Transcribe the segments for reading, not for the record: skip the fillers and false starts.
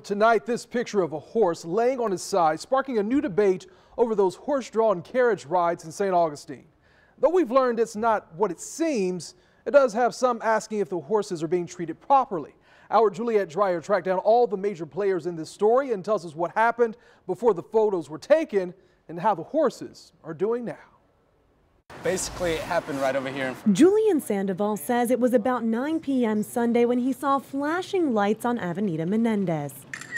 Tonight, this picture of a horse laying on his side, sparking a new debate over those horse-drawn carriage rides in St. Augustine. Though we've learned it's not what it seems, it does have some asking if the horses are being treated properly. Our Juliet Dreyer tracked down all the major players in this story and tells us what happened before the photos were taken and how the horses are doing now. Basically, it happened right over here. Julian Sandoval says it was about 9 p.m. Sunday when he saw flashing lights on Avenida Menendez.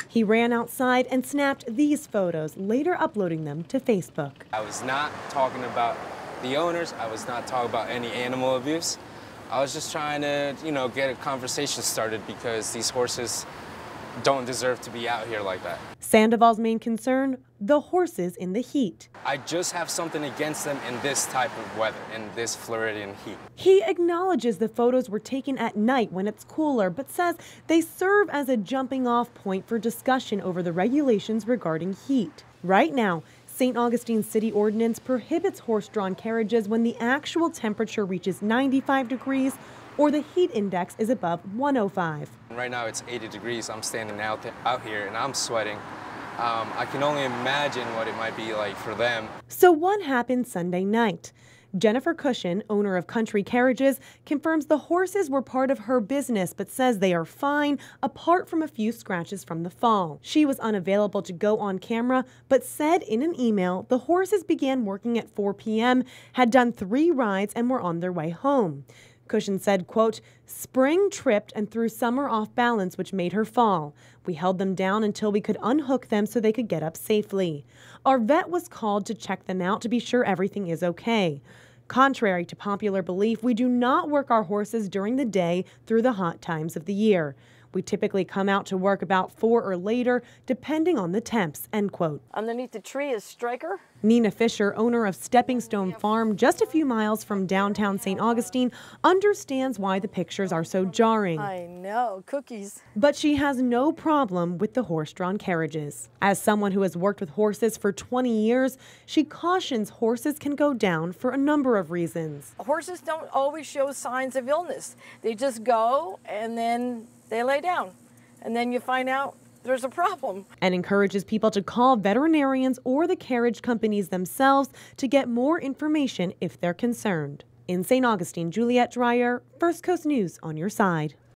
He ran outside and snapped these photos, later uploading them to Facebook. I was not talking about the owners. I was not talking about any animal abuse. I was just trying to, get a conversation started because these horses don't deserve to be out here like that. Sandoval's main concern, the horses in the heat. I just have something against them in this type of weather, in this Floridian heat. He acknowledges the photos were taken at night when it's cooler, but says they serve as a jumping off point for discussion over the regulations regarding heat. Right now, St. Augustine City Ordinance prohibits horse-drawn carriages when the actual temperature reaches 95 degrees or the heat index is above 105. Right now it's 80 degrees. I'm standing out here and I'm sweating. I can only imagine what it might be like for them. So what happened Sunday night? Jennifer Cushion, owner of Country Carriages, confirms the horses were part of her business but says they are fine apart from a few scratches from the fall. She was unavailable to go on camera but said in an email the horses began working at 4 p.m., had done 3 rides and were on their way home. Cushion said, quote, "Spring tripped and threw Summer off balance, which made her fall. We held them down until we could unhook them so they could get up safely. Our vet was called to check them out to be sure everything is okay. Contrary to popular belief, we do not work our horses during the day through the hot times of the year. We typically come out to work about 4 or later, depending on the temps," end quote. Underneath the tree is Striker. Nina Fisher, owner of Stepping Stone Farm, just a few miles from downtown St. Augustine, understands why the pictures are so jarring. I know, cookies. But she has no problem with the horse-drawn carriages. As someone who has worked with horses for 20 years, she cautions horses can go down for a number of reasons. Horses don't always show signs of illness. They just go and then they lay down. And then you find out there's a problem. And encourages people to call veterinarians or the carriage companies themselves to get more information if they're concerned. In St. Augustine, Juliet Dreyer, First Coast News on your side.